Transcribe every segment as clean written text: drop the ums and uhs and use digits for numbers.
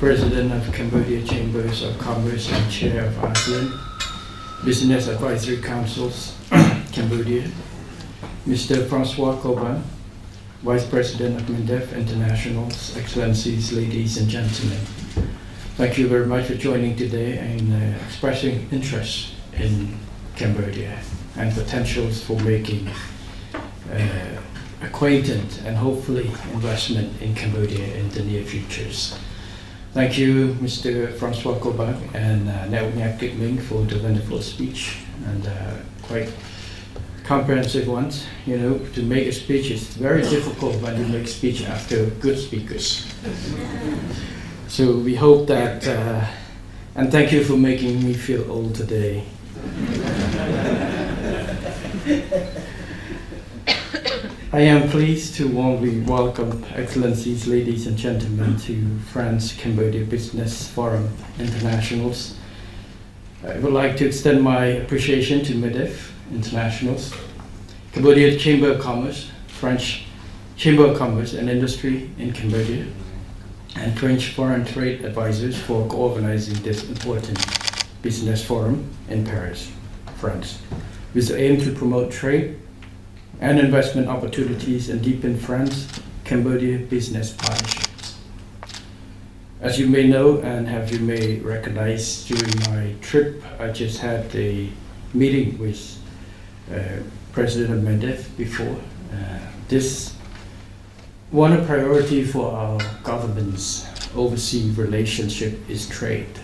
President of Cambodia Chambers of Commerce and Chair of ASEAN Business Advisory Councils, Cambodia, Mr. Francois Coban, Vice President of MINDEF Internationals, Excellencies, ladies and gentlemen. Thank you very much for joining today and expressing interest in Cambodia and potentials for making acquaintance and hopefully investment in Cambodia in the near futures. Thank you, Mr. Francois Coban and Naomi Kipling for the wonderful speech and quite comprehensive ones. You know, to make a speech is very difficult when you make speech after good speakers. So we hope that, and thank you for making me feel old today. I am pleased to warmly welcome Excellencies, ladies and gentlemen, to France-Cambodia Business Forum Internationals. I would like to extend my appreciation to MEDEF Internationals, Cambodia Chamber of Commerce, French Chamber of Commerce and Industry in Cambodia, and French Foreign Trade Advisors for co-organizing this important business forum in Paris, France, with the aim to promote trade and investment opportunities and deepen France-Cambodia business partnerships. As you may know and you may recognize, during my trip, I just had a meeting with President of MEDEF before. This one priority for our government's overseas relationship is trade.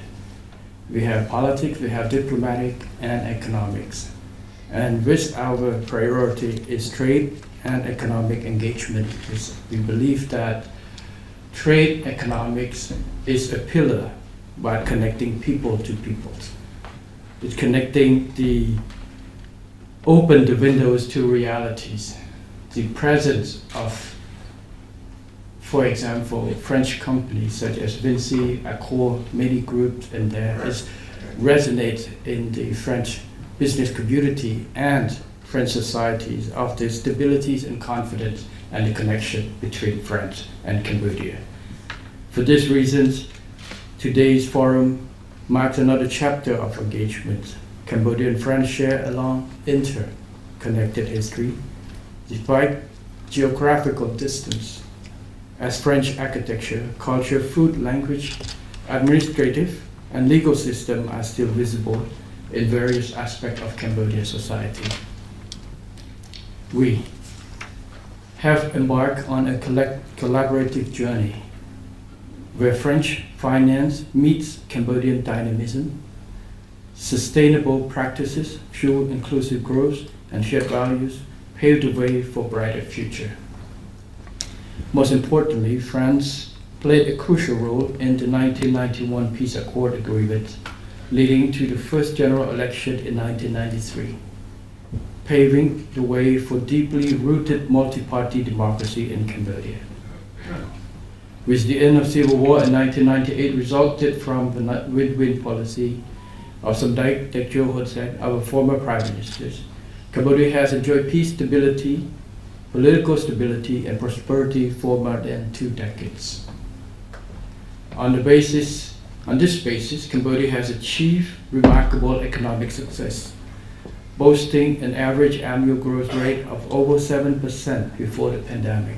We have politics, we have diplomatic and economics. And with our priority is trade and economic engagement. We believe that trade economics is a pillar by connecting people to people. It's connecting open the windows to realities. The presence of, for example, French companies such as Vinci, Accor, many groups in there resonates in the French business community and French societies of the stability and confidence and the connection between France and Cambodia. For these reasons, today's forum marks another chapter of engagement. Cambodia and France share a long interconnected history, despite geographical distance, as French architecture, culture, food, language, administrative, and legal system are still visible in various aspects of Cambodian society. We have embarked on a collaborative journey where French finance meets Cambodian dynamism, sustainable practices, fuel inclusive growth, and shared values pave the way for a brighter future. Most importantly, France played a crucial role in the 1991 Peace Accord Agreement, leading to the first general election in 1993, paving the way for deeply rooted multi-party democracy in Cambodia. With the end of civil war in 1998 resulted from the win-win policy of Samdech Techo Hun Sen, our former prime ministers, Cambodia has enjoyed peace, stability, political stability, and prosperity for more than 2 decades. On this basis, Cambodia has achieved remarkable economic success, boasting an average annual growth rate of over 7% before the pandemic.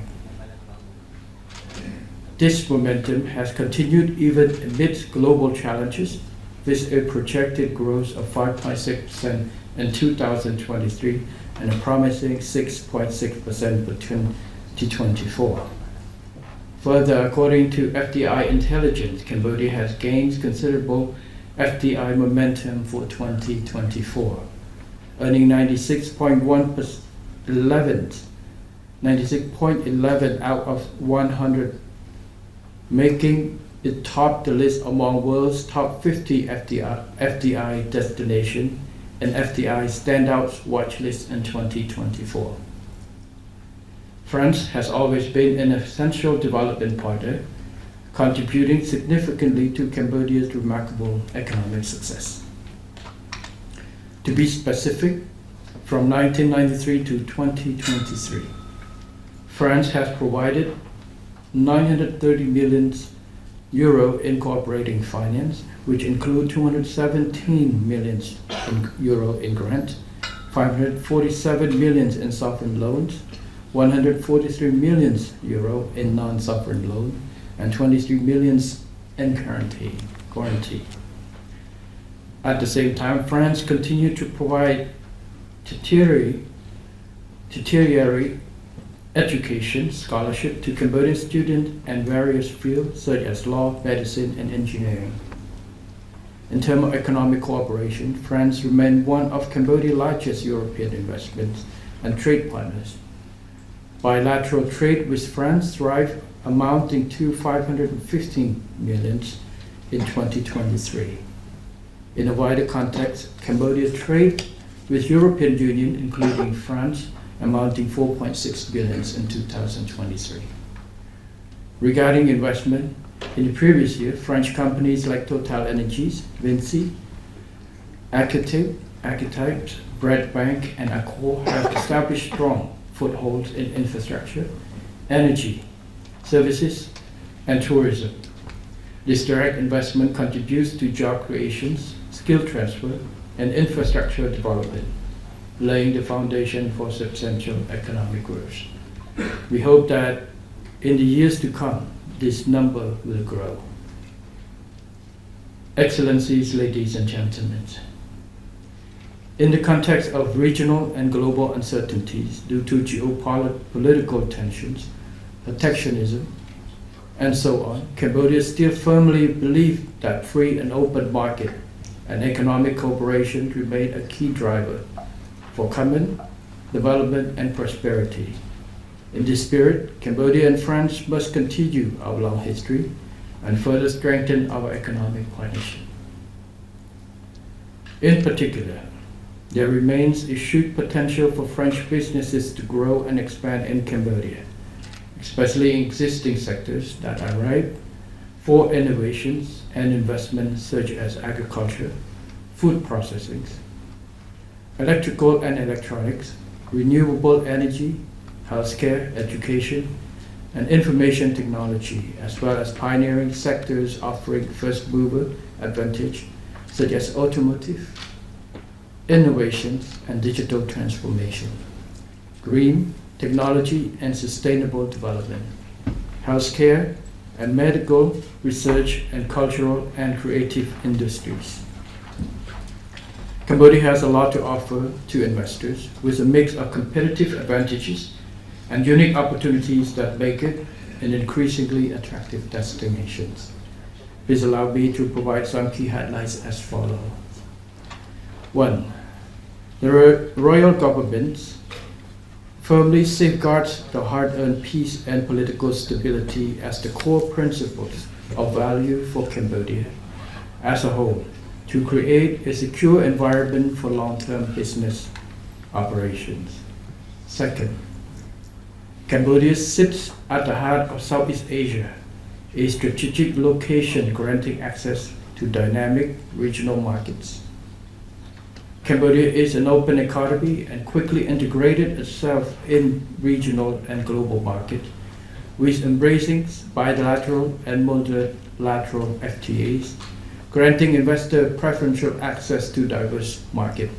This momentum has continued even amid global challenges, with a projected growth of 5.6% in 2023 and a promising 6.6% for 2024. Further, according to FDI intelligence, Cambodia has gained considerable FDI momentum for 2024, earning 96.11 out of 100, making it top the list among world's top 50 FDI destination and FDI standouts watch list in 2024. France has always been an essential development partner, contributing significantly to Cambodia's remarkable economic success. To be specific, from 1993 to 2023, France has provided $930 million euro incorporating finance, which include 217 million euro in grant, 547 million in sovereign loans, 143 million euro in non-sovereign loan, and 23 million in guarantee. At the same time, France continued to provide tertiary education scholarship to Cambodian students in various fields such as law, medicine, and engineering. In terms of economic cooperation, France remained one of Cambodia's largest European investments and trade partners. Bilateral trade with France thrived, amounting to 515 million in 2023. In a wider context, Cambodia's trade with European Union, including France, amounting 4.6 billion in 2023. Regarding investment, in the previous year, French companies like Total Energies, Vinci, Archetypes, Bread Bank, and Accor have established strong footholds in infrastructure, energy, services, and tourism. This direct investment contributes to job creations, skill transfer, and infrastructure development, laying the foundation for substantial economic growth. We hope that in the years to come, this number will grow. Excellencies, ladies and gentlemen, in the context of regional and global uncertainties due to geopolitical tensions, protectionism, and so on, Cambodia still firmly believes that free and open market and economic cooperation remain a key driver for common development and prosperity. In this spirit, Cambodia and France must continue our long history and further strengthen our economic partnership. In particular, there remains a huge potential for French businesses to grow and expand in Cambodia, especially in existing sectors that are ripe for innovations and investments such as agriculture, food processing, electrical and electronics, renewable energy, healthcare, education, and information technology, as well as pioneering sectors offering first-mover advantage, such as automotive, innovations, and digital transformation, green technology and sustainable development, healthcare and medical research, and cultural and creative industries. Cambodia has a lot to offer to investors with a mix of competitive advantages and unique opportunities that make it an increasingly attractive destination. Please allow me to provide some key highlights as follows. 1. The royal government firmly safeguards the hard-earned peace and political stability as the core principles of value for Cambodia as a whole, to create a secure environment for long-term business operations. 2nd, Cambodia sits at the heart of Southeast Asia, a strategic location granting access to dynamic regional markets. Cambodia is an open economy and quickly integrated itself in regional and global markets, with embracing bilateral and multilateral FTAs, granting investor preferential access to diverse markets,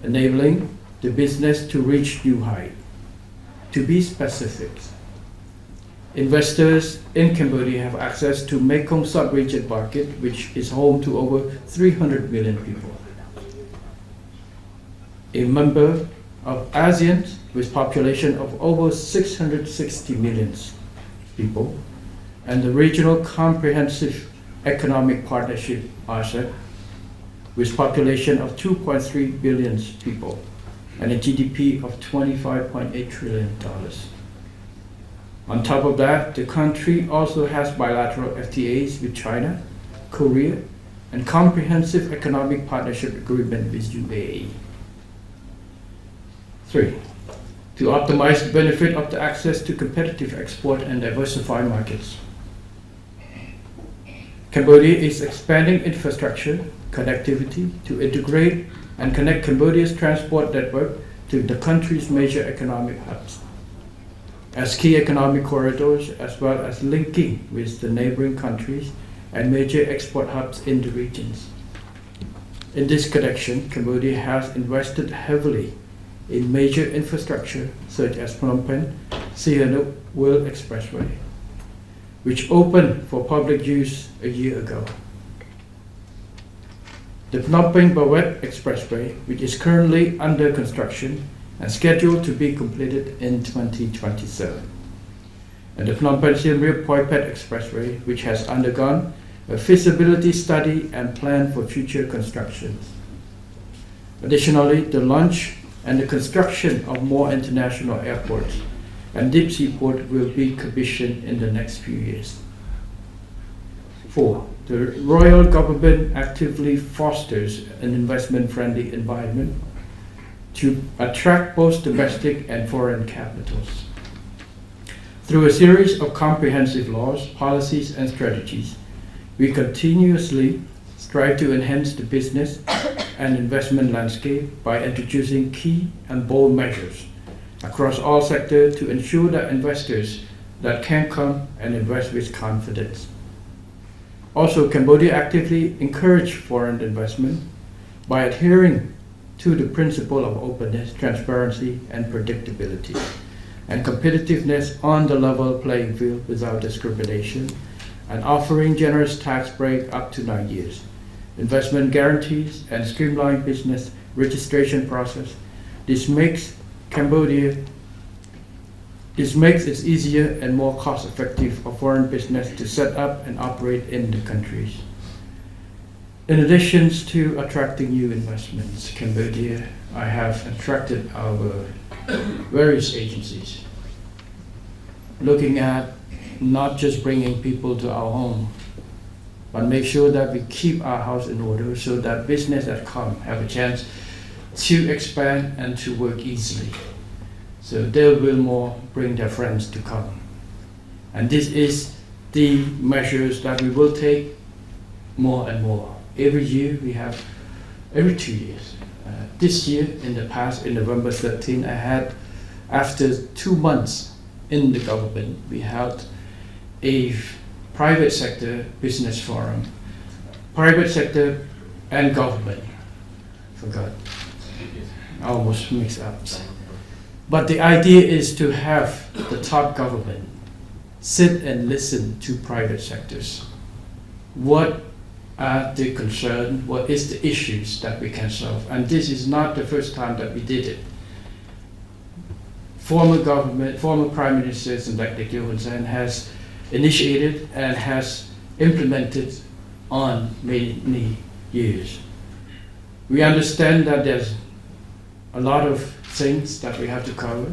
enabling the business to reach new heights. To be specific, investors in Cambodia have access to Mekong sub-region market, which is home to over 300 million people. A member of ASEAN with population of over 660 million people, and the Regional Comprehensive Economic Partnership, RCEP, with population of 2.3 billion people and a GDP of $25.8 trillion. On top of that, the country also has bilateral FTAs with China, Korea, and comprehensive economic partnership agreement with UAE. 3. To optimize the benefit of the access to competitive export and diversified markets. Cambodia is expanding infrastructure connectivity to integrate and connect Cambodia's transport network to the country's major economic hubs. as key economic corridors, as well as linking with the neighboring countries and major export hubs in the regions. In this connection, Cambodia has invested heavily in major infrastructure such as Phnom Penh Sihanouk World Expressway, which opened for public use a year ago. The Phnom Penh Bawet Expressway, which is currently under construction and scheduled to be completed in 2027. And the Phnom Penh Siem Reap Phoi Phet Expressway, which has undergone a feasibility study and plan for future constructions. Additionally, the launch and the construction of more international airports and deep sea port will be commissioned in the next few years. 4. The royal government actively fosters an investment-friendly environment to attract both domestic and foreign capitals. Through a series of comprehensive laws, policies, and strategies, we continuously strive to enhance the business and investment landscape by introducing key and bold measures across all sectors to ensure that investors that can come and invest with confidence. Also, Cambodia actively encourages foreign investment by adhering to the principle of openness, transparency, and predictability, and competitiveness on the level playing field without discrimination, and offering generous tax break up to 9 years, investment guarantees, and streamlined business registration process. This makes it easier and more cost-effective for foreign business to set up and operate in the countries. In addition to attracting new investments, Cambodia, I have attracted our various agencies, looking at not just bringing people to our home, but make sure that we keep our house in order so that business that come have a chance to expand and to work easily. So they will more bring their friends to come. And this is the measures that we will take more and more. Every year we have, every 2 years. This year, in the past, in November 13, I had, after 2 months in the government, we held a private sector business forum, private sector and government. Forgot, I almost mixed up. But the idea is to have the top government sit and listen to private sectors. What are the concerns? What is the issues that we can solve? And this is not the first time that we did it. Former Prime Minister Dr. Hun Sen has initiated and has implemented on many years. We understand that there's a lot of things that we have to cover,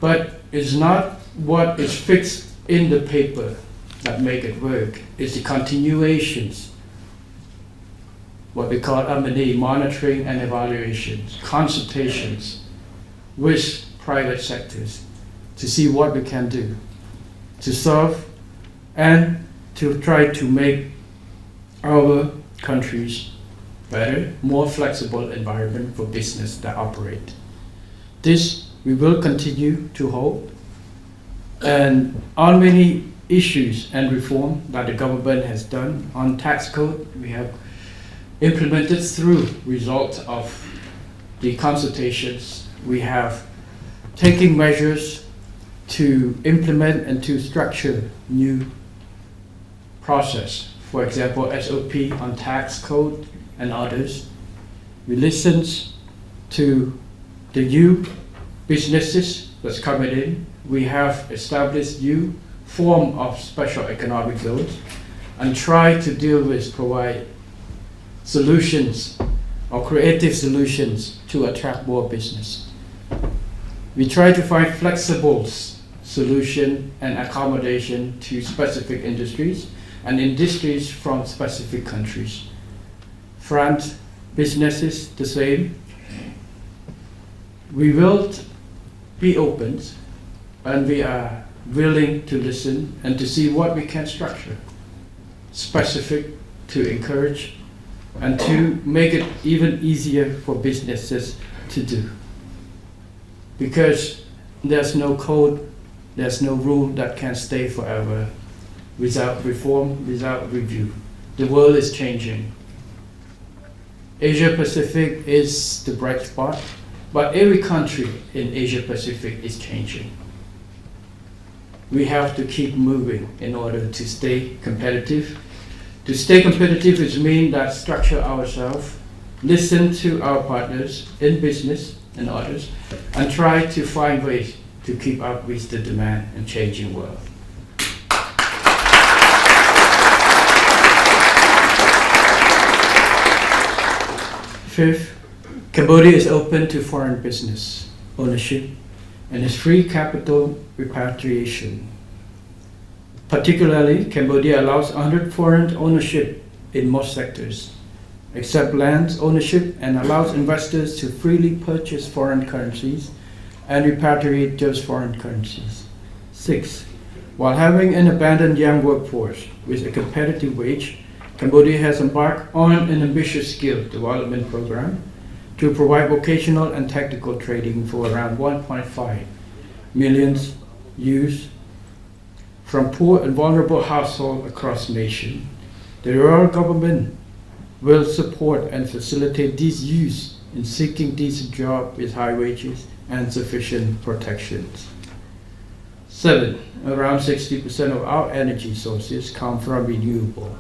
but it's not what is fixed in the paper that make it work. It's the continuations, what we call M&E, monitoring and evaluations, consultations with private sectors to see what we can do to solve and to try to make our countries better, more flexible environment for business that operate. This we will continue to hold, and on many issues and reform that the government has done on tax code, we have implemented through result of the consultations. We have taken measures to implement and to structure new process. For example, SOP on tax code and others. We listen to the new businesses that's coming in. We have established new form of special economic zones and try to deal with, provide solutions or creative solutions to attract more business. We try to find flexible solution and accommodation to specific industries and industries from specific countries. France businesses the same. We will be open and we are willing to listen and to see what we can structure specific to encourage and to make it even easier for businesses to do. Because there's no code There's no rule that can stay forever without reform, without review. The world is changing. Asia Pacific is the bright spot, but every country in Asia Pacific is changing. We have to keep moving in order to stay competitive. To stay competitive is mean that structure ourselves, listen to our partners in business and others, and try to find ways to keep up with the demand and changing world. Fifth, Cambodia is open to foreign business ownership and is free capital repatriation. Particularly, Cambodia allows 100% foreign ownership in most sectors, except land ownership, and allows investors to freely purchase foreign currencies and repatriate those foreign currencies. 6. While having an abundant young workforce with a competitive wage, Cambodia has embarked on an ambitious skill development program to provide vocational and technical training for around 1.5 million youth from poor and vulnerable households across the nation. The rural government will support and facilitate these youth in seeking decent jobs with high wages and sufficient protections. 7. Around 60% of our energy sources come from renewable.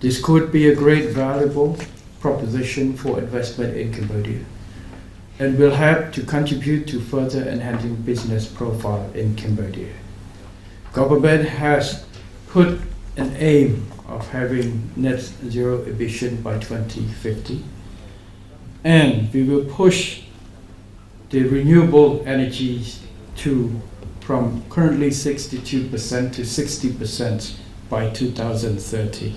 This could be a great valuable proposition for investment in Cambodia and will help to contribute to further enhancing business profile in Cambodia. Government has put an aim of having net zero emission by 2050, and we will push the renewable energies from currently 62% to 60% by 2030.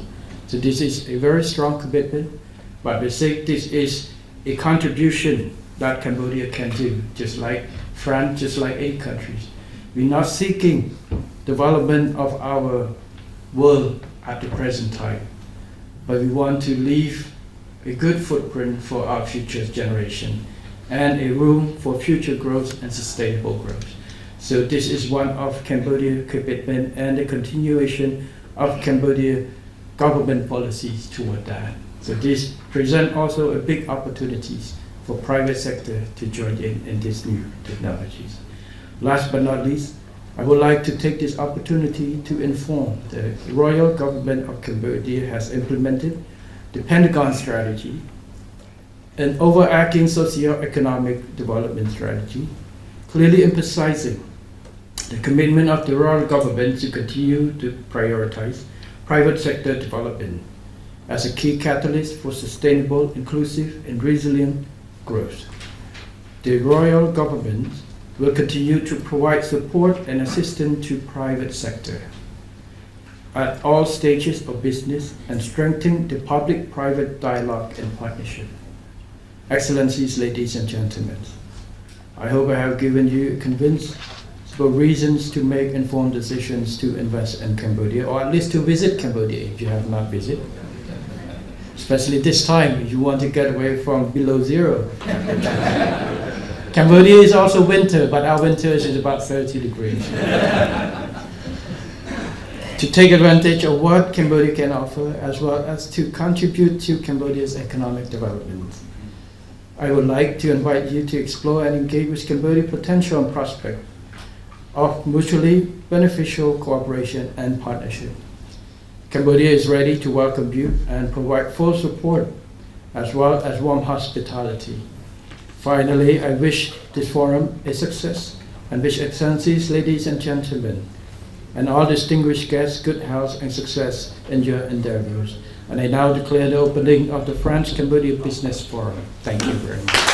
So this is a very strong commitment, but we say this is a contribution that Cambodia can do, just like France, just like 8 countries. We're not seeking development of our world at the present time, but we want to leave a good footprint for our future generation and a room for future growth and sustainable growth. So this is one of Cambodia's commitment and the continuation of Cambodia government policies toward that. So this presents also a big opportunities for private sector to join in these new technologies. Last but not least, I would like to take this opportunity to inform the Royal Government of Cambodia has implemented the Pentagon Strategy, an overarching socio-economic development strategy, clearly emphasizing the commitment of the Royal Government to continue to prioritize private sector development as a key catalyst for sustainable, inclusive, and resilient growth. The Royal Government will continue to provide support and assistance to private sector at all stages of business and strengthen the public-private dialogue and partnership. Excellencies, ladies and gentlemen, I hope I have given you convinced reasons to make informed decisions to invest in Cambodia, or at least to visit Cambodia if you have not visited. Especially this time, if you want to get away from below zero. Cambodia is also winter, but our winter is about 30 degrees. To take advantage of what Cambodia can offer, as well as to contribute to Cambodia's economic development, I would like to invite you to explore and engage with Cambodia's potential and prospect of mutually beneficial cooperation and partnership. Cambodia is ready to welcome you and provide full support as well as warm hospitality. Finally, I wish this forum a success and wish Excellencies, ladies and gentlemen, and all distinguished guests good health and success in your endeavors. And I now declare the opening of the France-Cambodia Business Forum. Thank you very much.